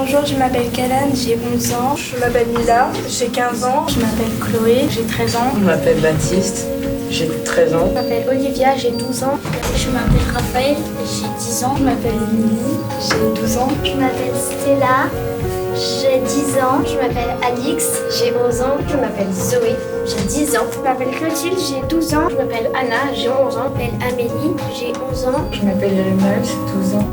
Bonjour, je m'appelle Kalan, j'ai 11 ans. Je m'appelle Mila, j'ai 15 ans. Je m'appelle Chloé, j'ai 13 ans. Je m'appelle Baptiste, j'ai 13 ans. Je m'appelle Olivia, j'ai 12 ans. Je m'appelle Raphaël, j'ai 10 ans. Je m'appelle Émilie, j'ai 12 ans. Je m'appelle Stella, j'ai 10 ans. Je m'appelle Alix, j'ai 11 ans. Je m'appelle Zoé, j'ai 10 ans. Je m'appelle Clotilde, j'ai 12 ans. Je m'appelle Anna, j'ai 11 ans. Je m'appelle Amélie, j'ai 11 ans. Je m'appelle Irina, j'ai 12 ans.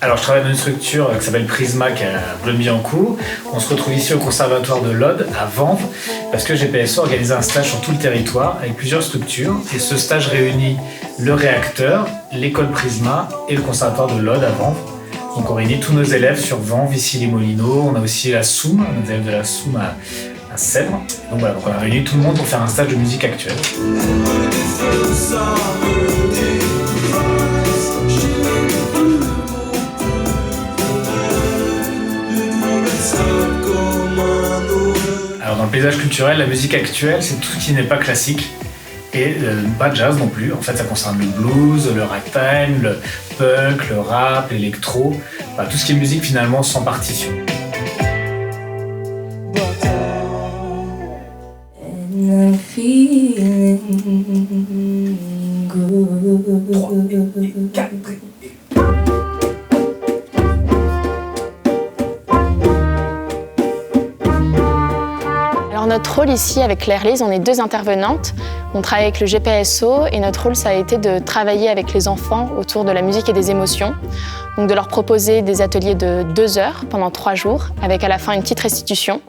Alors, je travaille dans une structure qui s'appelle Prisma, qui est à Bleuny-Billancourt. On se retrouve ici au Conservatoire de l'Aude, à Vanves, parce que GPSO a organisé un stage sur tout le territoire avec plusieurs structures. Et ce stage réunit le réacteur, l'école Prisma et le Conservatoire de l'Aude à Vanves. Donc, on réunit tous nos élèves sur Vanves, ici les Molinos. On a aussi la Soum, nos élèves de la Soum à Sèvres. Donc voilà, donc on a réuni tout le monde pour faire un stage de musique actuelle. Alors dans le paysage culturel, la musique actuelle, c'est tout ce qui n'est pas classique et pas jazz non plus. En fait, ça concerne le blues, le ragtime, le punk, le rap, l'électro, enfin, tout ce qui est musique finalement sans partition. Alors notre rôle ici avec Claire Lise, on est deux intervenantes. On travaille avec le GPSO et notre rôle ça a été de travailler avec les enfants autour de la musique et des émotions. Donc de leur proposer des ateliers de 2 heures pendant 3 jours avec à la fin une petite restitution.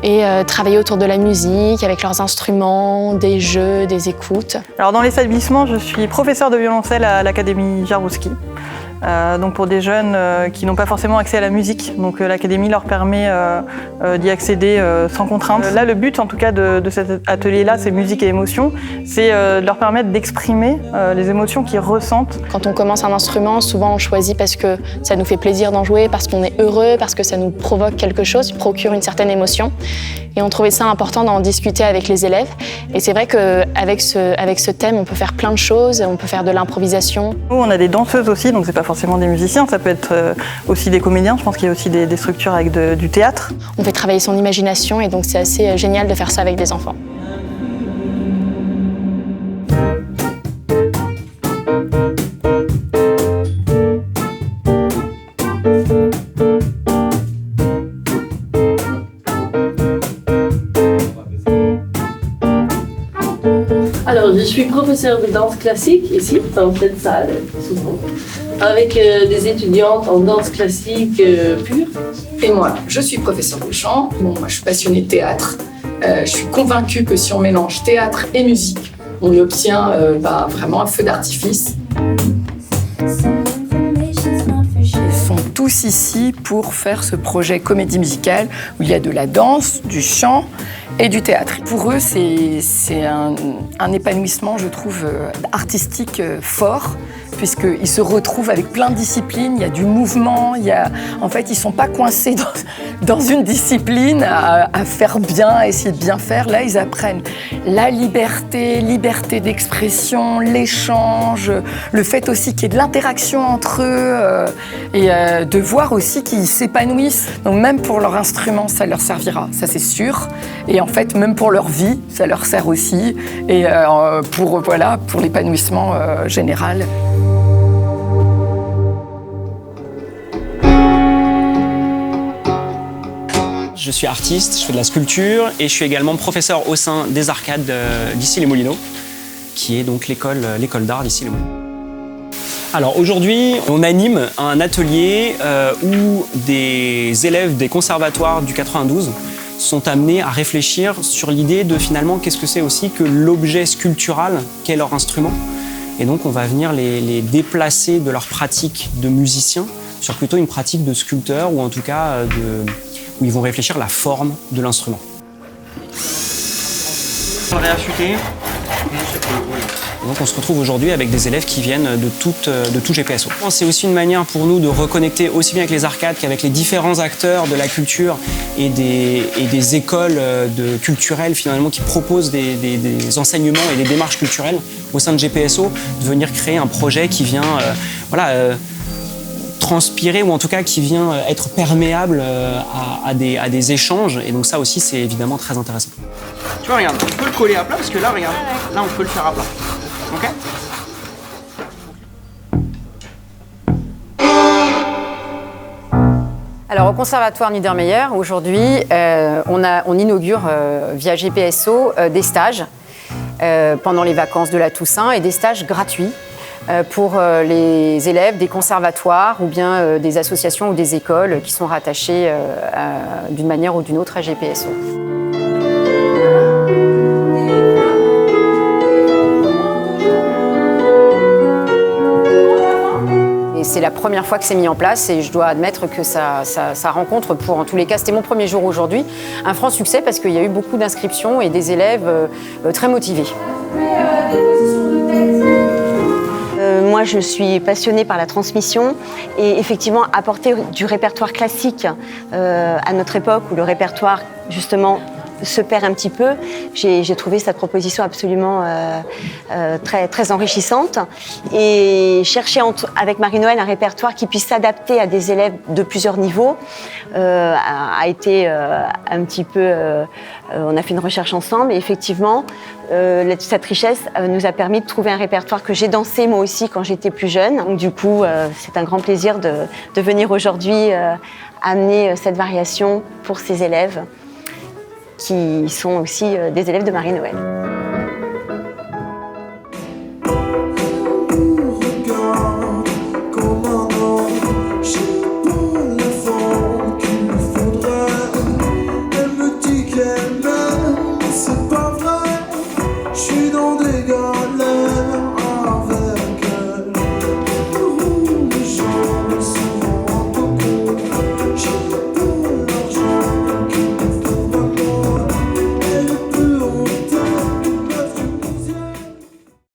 Et travailler autour de la musique, avec leurs instruments, des jeux, des écoutes. Alors dans les établissements, je suis professeure de violoncelle à l'Académie Jarouski. Donc pour des jeunes qui n'ont pas forcément accès à la musique. Donc l'Académie leur permet d'y accéder sans contrainte. Là, le but en tout cas de cet atelier-là, c'est musique et émotion, c'est de leur permettre d'exprimer les émotions qu'ils ressentent. Quand on commence un instrument, souvent on choisit parce que ça nous fait plaisir d'en jouer, parce qu'on est heureux, parce que ça nous provoque quelque chose, procure une certaine émotion. Et on trouvait ça important d'en discuter avec les élèves. Et c'est vrai qu'avec ce thème, on peut faire plein de choses, on peut faire de l'improvisation. Nous, on a des danseuses aussi, donc c'est pas forcément des musiciens, ça peut être aussi des comédiens. Je pense qu'il y a aussi des structures avec du théâtre. On fait travailler son imagination et donc c'est assez génial de faire ça avec des enfants. Alors, je suis professeure de danse classique ici, dans cette salle, souvent, avec des étudiantes en danse classique pure. Et moi, je suis professeure de chant. Bon, moi, je suis passionnée de théâtre. Je suis convaincue que si on mélange théâtre et musique, on obtient vraiment un feu d'artifice. Ils sont tous ici pour faire ce projet comédie musicale où il y a de la danse, du chant et du théâtre. Pour eux, c'est un épanouissement, je trouve, artistique fort, puisqu'ils se retrouvent avec plein de disciplines, il y a du mouvement, en fait, ils ne sont pas coincés dans une discipline à faire bien, à essayer de bien faire. Là, ils apprennent la liberté d'expression, l'échange, le fait aussi qu'il y ait de l'interaction entre eux et de voir aussi qu'ils s'épanouissent. Donc même pour leur instrument, ça leur servira, ça c'est sûr. Et en fait, même pour leur vie, ça leur sert aussi. Et pour l'épanouissement général. Je suis artiste, je fais de la sculpture et je suis également professeur au sein des arcades d'ici les Molinos, qui est donc l'école d'art d'ici les Molinos. Alors aujourd'hui, on anime un atelier où des élèves des conservatoires du 92 sont amenés à réfléchir sur l'idée de finalement qu'est-ce que c'est aussi que l'objet sculptural qu'est leur instrument. Et donc on va venir les déplacer de leur pratique de musicien sur plutôt une pratique de sculpteur ou en tout cas où ils vont réfléchir à la forme de l'instrument. On va réaffûter. Donc on se retrouve aujourd'hui avec des élèves qui viennent de tout GPSO. C'est aussi une manière pour nous de reconnecter aussi bien avec les arcades qu'avec les différents acteurs de la culture et des écoles culturelles finalement qui proposent des enseignements et des démarches culturelles au sein de GPSO, de venir créer un projet qui vient transpirer ou en tout cas qui vient être perméable à des échanges, et donc ça aussi c'est évidemment très intéressant. Tu vois, regarde, on peut le coller à plat parce que là, regarde, là on peut le faire à plat. Ok ? Alors au Conservatoire Niedermeyer, aujourd'hui, on inaugure via GPSO des stages pendant les vacances de la Toussaint, et des stages gratuits pour les élèves des conservatoires ou bien des associations ou des écoles qui sont rattachées d'une manière ou d'une autre à GPSO. C'est la première fois que c'est mis en place et je dois admettre que ça rencontre, pour en tous les cas, c'était mon premier jour aujourd'hui, un franc succès parce qu'il y a eu beaucoup d'inscriptions et des élèves très motivés. Moi, je suis passionnée par la transmission et effectivement, apporter du répertoire classique à notre époque où le répertoire, justement, se perd un petit peu. J'ai trouvé cette proposition absolument très enrichissante, et chercher avec Marie-Noëlle un répertoire qui puisse s'adapter à des élèves de plusieurs niveaux a été un petit peu... on a fait une recherche ensemble et effectivement, cette richesse nous a permis de trouver un répertoire que j'ai dansé moi aussi quand j'étais plus jeune. Donc du coup, c'est un grand plaisir de venir aujourd'hui amener cette variation pour ces élèves qui sont aussi des élèves de Marie-Noëlle.